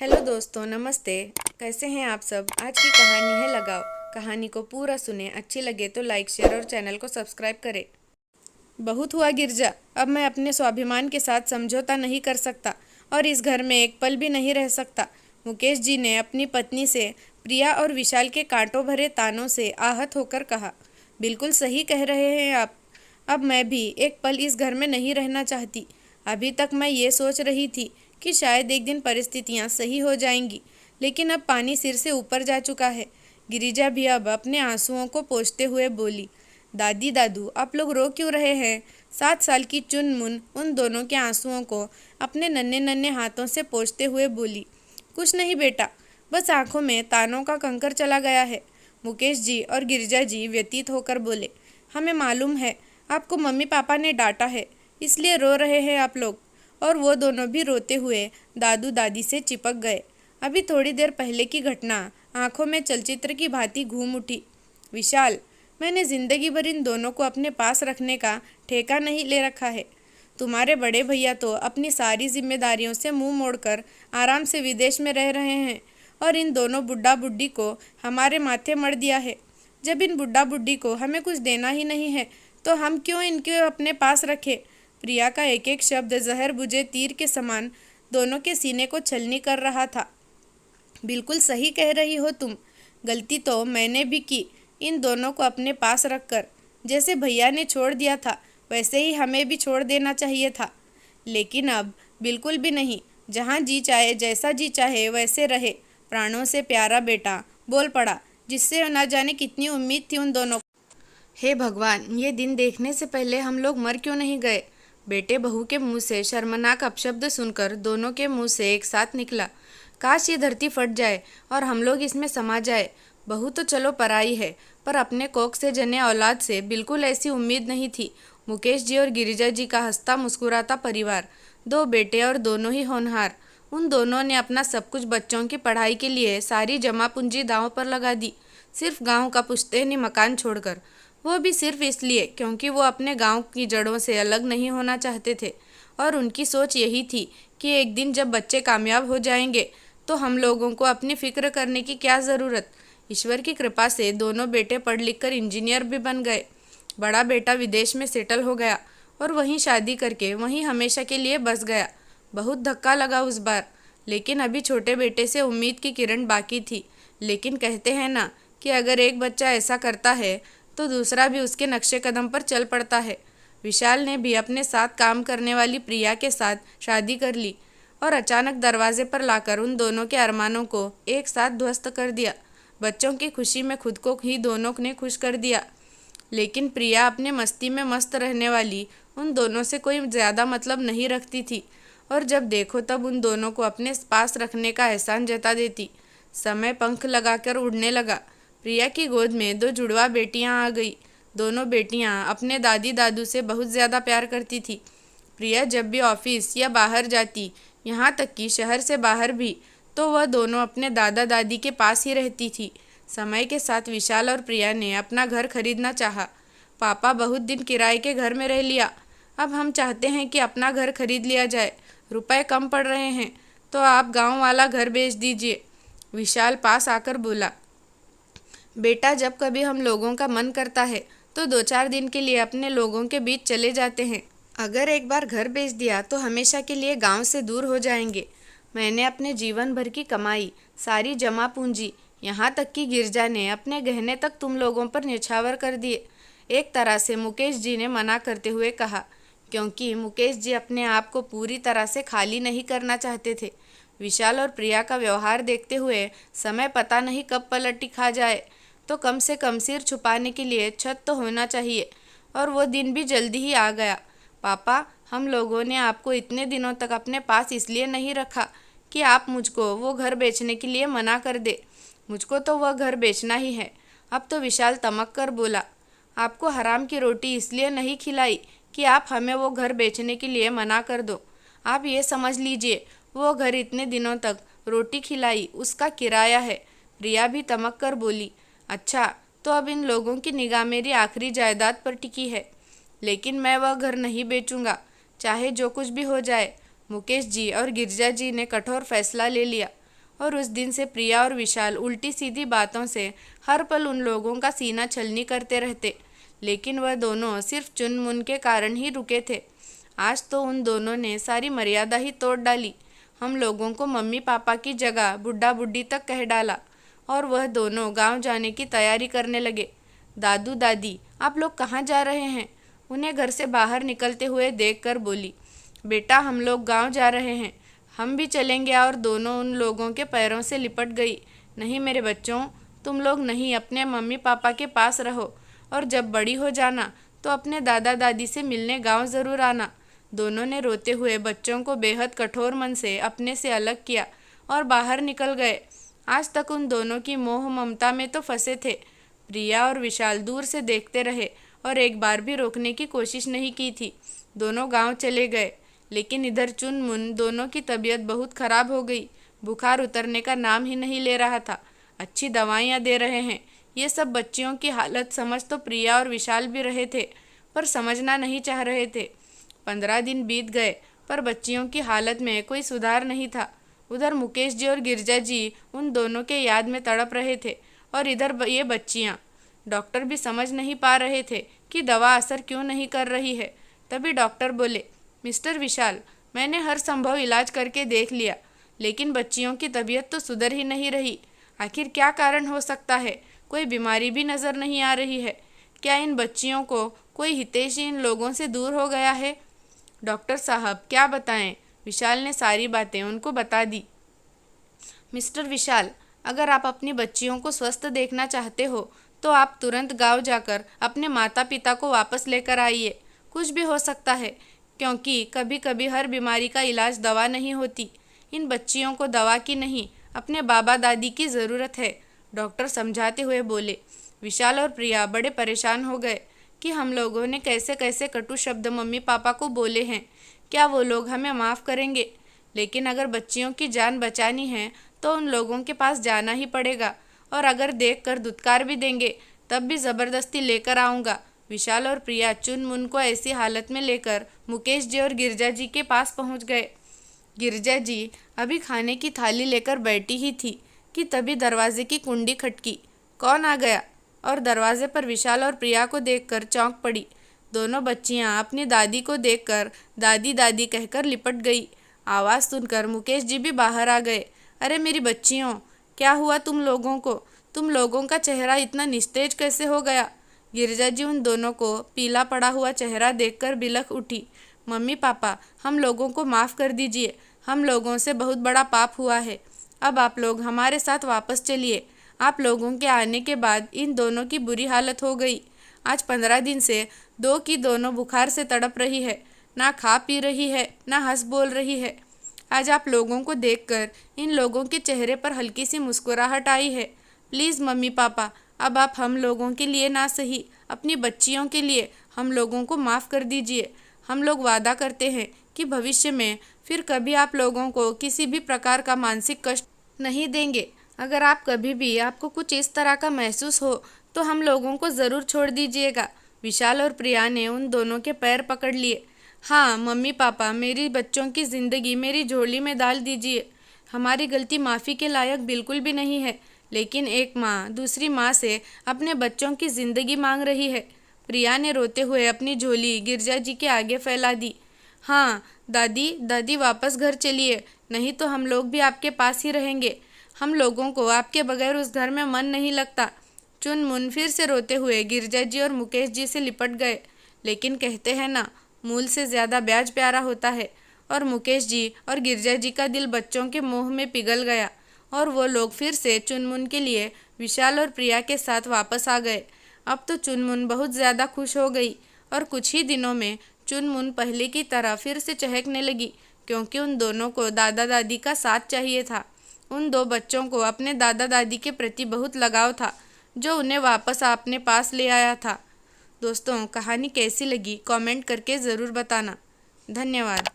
Hello दोस्तों, नमस्ते। कैसे हैं आप सब। आज की कहानी है लगाव। कहानी को पूरा सुने, अच्छी लगे तो लाइक शेयर और चैनल को सब्सक्राइब करें। बहुत हुआ गिरजा, अब मैं अपने स्वाभिमान के साथ समझौता नहीं कर सकता और इस घर में एक पल भी नहीं रह सकता। मुकेश जी ने अपनी पत्नी से प्रिया और विशाल के कांटों भरे तानों से आहत होकर कहा। बिल्कुल सही कह रहे हैं आप। अब मैं भी एक पल इस घर में नहीं रहना चाहती। अभी तक मैं ये सोच रही थी कि शायद एक दिन परिस्थितियाँ सही हो जाएंगी, लेकिन अब पानी सिर से ऊपर जा चुका है। गिरिजा भी अब अपने आंसुओं को पोंछते हुए बोली, दादी दादू आप लोग रो क्यों रहे हैं। 7 साल की चुनमुन उन दोनों के आंसुओं को अपने नन्हे नन्हे हाथों से पोंछते हुए बोली, कुछ नहीं बेटा, बस आंखों में तानों का कंकर चला गया है। मुकेश जी और गिरिजा जी व्यतीत होकर बोले, हमें मालूम है आपको मम्मी पापा ने डांटा है, इसलिए रो रहे हैं आप लोग। और वो दोनों भी रोते हुए दादू दादी से चिपक गए। अभी थोड़ी देर पहले की घटना आंखों में चलचित्र की भांति घूम उठी। विशाल, मैंने जिंदगी भर इन दोनों को अपने पास रखने का ठेका नहीं ले रखा है। तुम्हारे बड़े भैया तो अपनी सारी जिम्मेदारियों से मुंह मोड़कर आराम से विदेश में रह रहे हैं और इन दोनों बुड्ढा बुड्ढी को हमारे माथे मढ़ दिया है। जब इन बुड्ढा बुड्ढी को हमें कुछ देना ही नहीं है तो हम क्यों इनके अपने पास रखें। प्रिया का एक एक शब्द जहर बुझे तीर के समान दोनों के सीने को छलनी कर रहा था। बिल्कुल सही कह रही हो तुम। गलती तो मैंने भी की, इन दोनों को अपने पास रखकर। जैसे भैया ने छोड़ दिया था वैसे ही हमें भी छोड़ देना चाहिए था। लेकिन अब बिल्कुल भी नहीं। जहाँ जी चाहे, जैसा जी चाहे वैसे रहे। प्राणों से प्यारा बेटा बोल पड़ा, जिससे न जाने कितनी उम्मीद थी उन दोनों को। हे भगवान, ये दिन देखने से पहले हम लोग मर क्यों नहीं गए। बेटे बहू के मुंह से शर्मनाक अपशब्द सुनकर दोनों के मुंह से एक साथ निकला, काश ये धरती फट जाए और हम लोग इसमें समा जाए। बहू तो चलो पराई है, पर अपने कोख से जने औलाद से बिल्कुल ऐसी उम्मीद नहीं थी। मुकेश जी और गिरिजा जी का हंसता मुस्कुराता परिवार, 2 बेटे और दोनों ही होनहार। उन दोनों ने अपना सब कुछ बच्चों की पढ़ाई के लिए सारी जमा पूंजी दांव पर लगा दी, सिर्फ गांव का पुश्तैनी मकान छोड़कर। वो भी सिर्फ इसलिए क्योंकि वो अपने गांव की जड़ों से अलग नहीं होना चाहते थे और उनकी सोच यही थी कि एक दिन जब बच्चे कामयाब हो जाएंगे तो हम लोगों को अपनी फिक्र करने की क्या ज़रूरत। ईश्वर की कृपा से दोनों बेटे पढ़ लिख कर इंजीनियर भी बन गए। बड़ा बेटा विदेश में सेटल हो गया और वहीं शादी करके वहीं हमेशा के लिए बस गया। बहुत धक्का लगा उस बार, लेकिन अभी छोटे बेटे से उम्मीद की किरण बाकी थी। लेकिन कहते हैं ना कि अगर एक बच्चा ऐसा करता है तो दूसरा भी उसके नक्शे कदम पर चल पड़ता है। विशाल ने भी अपने साथ काम करने वाली प्रिया के साथ शादी कर ली और अचानक दरवाजे पर लाकर उन दोनों के अरमानों को एक साथ ध्वस्त कर दिया। बच्चों की खुशी में खुद को ही दोनों ने खुश कर दिया। लेकिन प्रिया अपने मस्ती में मस्त रहने वाली उन दोनों से कोई ज़्यादा मतलब नहीं रखती थी और जब देखो तब उन दोनों को अपने पास रखने का एहसान जता देती। समय पंख लगाकर उड़ने लगा। प्रिया की गोद में 2 जुड़वा बेटियां आ गई। दोनों बेटियां अपने दादी दादू से बहुत ज़्यादा प्यार करती थी। प्रिया जब भी ऑफिस या बाहर जाती, यहाँ तक कि शहर से बाहर भी, तो वह दोनों अपने दादा दादी के पास ही रहती थी। समय के साथ विशाल और प्रिया ने अपना घर खरीदना चाहा। पापा बहुत दिन किराए के घर में रह लिया, अब हम चाहते हैं कि अपना घर खरीद लिया जाए। रुपए कम पड़ रहे हैं तो आप गाँव वाला घर बेच दीजिए। विशाल पास आकर बोला, बेटा जब कभी हम लोगों का मन करता है तो 2-4 दिन के लिए अपने लोगों के बीच चले जाते हैं। अगर एक बार घर बेच दिया तो हमेशा के लिए गांव से दूर हो जाएंगे। मैंने अपने जीवन भर की कमाई, सारी जमा पूंजी, यहाँ तक कि गिरजा ने अपने गहने तक तुम लोगों पर न्यौछावर कर दिए। एक तरह से मुकेश जी ने मना करते हुए कहा, क्योंकि मुकेश जी अपने आप को पूरी तरह से खाली नहीं करना चाहते थे। विशाल और प्रिया का व्यवहार देखते हुए समय पता नहीं कब पलटी खा जाए, तो कम से कम सिर छुपाने के लिए छत तो होना चाहिए। और वो दिन भी जल्दी ही आ गया। पापा, हम लोगों ने आपको इतने दिनों तक अपने पास इसलिए नहीं रखा कि आप मुझको वो घर बेचने के लिए मना कर दे। मुझको तो वह घर बेचना ही है। अब तो विशाल तमक कर बोला, आपको हराम की रोटी इसलिए नहीं खिलाई कि आप हमें वो घर बेचने के लिए मना कर दो। आप ये समझ लीजिए, वो घर इतने दिनों तक रोटी खिलाई उसका किराया है। प्रिया भी तमक कर बोली, अच्छा, तो अब इन लोगों की निगाह मेरी आखिरी जायदाद पर टिकी है, लेकिन मैं वह घर नहीं बेचूंगा, चाहे जो कुछ भी हो जाए। मुकेश जी और गिरजा जी ने कठोर फैसला ले लिया। और उस दिन से प्रिया और विशाल उल्टी सीधी बातों से हर पल उन लोगों का सीना छलनी करते रहते, लेकिन वह दोनों सिर्फ चुनमुन के कारण ही रुके थे। आज तो उन दोनों ने सारी मर्यादा ही तोड़ डाली। हम लोगों को मम्मी पापा की जगह बुड्ढा बुड्ढी तक कह डाला और वह दोनों गांव जाने की तैयारी करने लगे। दादू दादी, आप लोग कहाँ जा रहे हैं? उन्हें घर से बाहर निकलते हुए देखकर बोली, बेटा हम लोग गांव जा रहे हैं, हम भी चलेंगे। और दोनों उन लोगों के पैरों से लिपट गई। नहीं मेरे बच्चों, तुम लोग नहीं, अपने मम्मी पापा के पास रहो और जब बड़ी हो जाना तो अपने दादा दादी से मिलने गांव ज़रूर आना। दोनों ने रोते हुए बच्चों को बेहद कठोर मन से अपने से अलग किया और बाहर निकल गए। आज तक उन दोनों की मोह ममता में तो फंसे थे। प्रिया और विशाल दूर से देखते रहे और एक बार भी रोकने की कोशिश नहीं की थी। दोनों गांव चले गए, लेकिन इधर चुनमुन दोनों की तबीयत बहुत खराब हो गई। बुखार उतरने का नाम ही नहीं ले रहा था। अच्छी दवाइयाँ दे रहे हैं। ये सब बच्चियों की हालत समझ तो प्रिया और विशाल भी रहे थे, पर समझना नहीं चाह रहे थे। 15 दिन बीत गए, पर बच्चियों की हालत में कोई सुधार नहीं था। उधर मुकेश जी और गिरजा जी उन दोनों के याद में तड़प रहे थे और इधर ये बच्चियाँ। डॉक्टर भी समझ नहीं पा रहे थे कि दवा असर क्यों नहीं कर रही है। तभी डॉक्टर बोले, मिस्टर विशाल, मैंने हर संभव इलाज करके देख लिया, लेकिन बच्चियों की तबीयत तो सुधर ही नहीं रही। आखिर क्या कारण हो सकता है? कोई बीमारी भी नज़र नहीं आ रही है। क्या इन बच्चियों को कोई हितैषी इन लोगों से दूर हो गया है? डॉक्टर साहब क्या बताएं? विशाल ने सारी बातें उनको बता दी। मिस्टर विशाल, अगर आप अपनी बच्चियों को स्वस्थ देखना चाहते हो तो आप तुरंत गांव जाकर अपने माता पिता को वापस लेकर आइए। कुछ भी हो सकता है, क्योंकि कभी कभी हर बीमारी का इलाज दवा नहीं होती। इन बच्चियों को दवा की नहीं, अपने बाबा दादी की ज़रूरत है, डॉक्टर समझाते हुए बोले। विशाल और प्रिया बड़े परेशान हो गए कि हम लोगों ने कैसे कैसे कटु शब्द मम्मी पापा को बोले हैं। क्या वो लोग हमें माफ़ करेंगे? लेकिन अगर बच्चियों की जान बचानी है तो उन लोगों के पास जाना ही पड़ेगा, और अगर देखकर धुतकार भी देंगे तब भी ज़बरदस्ती लेकर आऊँगा। विशाल और प्रिया चुनमुन को ऐसी हालत में लेकर मुकेश जी और गिरजा जी के पास पहुँच गए। गिरजा जी अभी खाने की थाली लेकर बैठी ही थी कि तभी दरवाजे की कुंडी खटकी। कौन आ गया? और दरवाजे पर विशाल और प्रिया को देखकर चौंक पड़ी। दोनों बच्चियां अपनी दादी को देखकर दादी दादी कहकर लिपट गई। आवाज़ सुनकर मुकेश जी भी बाहर आ गए। अरे मेरी बच्चियों, क्या हुआ तुम लोगों को? तुम लोगों का चेहरा इतना निस्तेज कैसे हो गया? गिरजा जी उन दोनों को पीला पड़ा हुआ चेहरा देखकर बिलख उठी। मम्मी पापा, हम लोगों को माफ़ कर दीजिए, हम लोगों से बहुत बड़ा पाप हुआ है। अब आप लोग हमारे साथ वापस चलिए। आप लोगों के आने के बाद इन दोनों की बुरी हालत हो गई। आज 15 दिन से दो की दोनों बुखार से तड़प रही है, ना खा पी रही है, ना हंस बोल रही है। आज आप लोगों को देखकर इन लोगों के चेहरे पर हल्की सी मुस्कुराहट आई है। प्लीज़ मम्मी पापा, अब आप हम लोगों के लिए ना सही, अपनी बच्चियों के लिए हम लोगों को माफ़ कर दीजिए। हम लोग वादा करते हैं कि भविष्य में फिर कभी आप लोगों को किसी भी प्रकार का मानसिक कष्ट नहीं देंगे। अगर आप कभी भी आपको कुछ इस तरह का महसूस हो तो हम लोगों को ज़रूर छोड़ दीजिएगा। विशाल और प्रिया ने उन दोनों के पैर पकड़ लिए। हाँ मम्मी पापा, मेरी बच्चों की ज़िंदगी मेरी झोली में डाल दीजिए। हमारी गलती माफ़ी के लायक बिल्कुल भी नहीं है, लेकिन एक माँ दूसरी माँ से अपने बच्चों की ज़िंदगी मांग रही है। प्रिया ने रोते हुए अपनी झोली गिरजा जी के आगे फैला दी। हाँ दादी दादी, वापस घर चलिए, नहीं तो हम लोग भी आपके पास ही रहेंगे। हम लोगों को आपके बगैर उस घर में मन नहीं लगता। चुनमुन फिर से रोते हुए गिरजा जी और मुकेश जी से लिपट गए। लेकिन कहते हैं ना, मूल से ज़्यादा ब्याज प्यारा होता है। और मुकेश जी और गिरजा जी का दिल बच्चों के मोह में पिघल गया और वो लोग फिर से चुनमुन के लिए विशाल और प्रिया के साथ वापस आ गए। अब तो चुनमुन बहुत ज़्यादा खुश हो गई और कुछ ही दिनों में चुनमुन पहले की तरह फिर से चहकने लगी, क्योंकि उन दोनों को दादा दादी का साथ चाहिए था। उन दो बच्चों को अपने दादा दादी के प्रति बहुत लगाव था, जो उन्हें वापस अपने पास ले आया था। दोस्तों, कहानी कैसी लगी कमेंट करके ज़रूर बताना। धन्यवाद।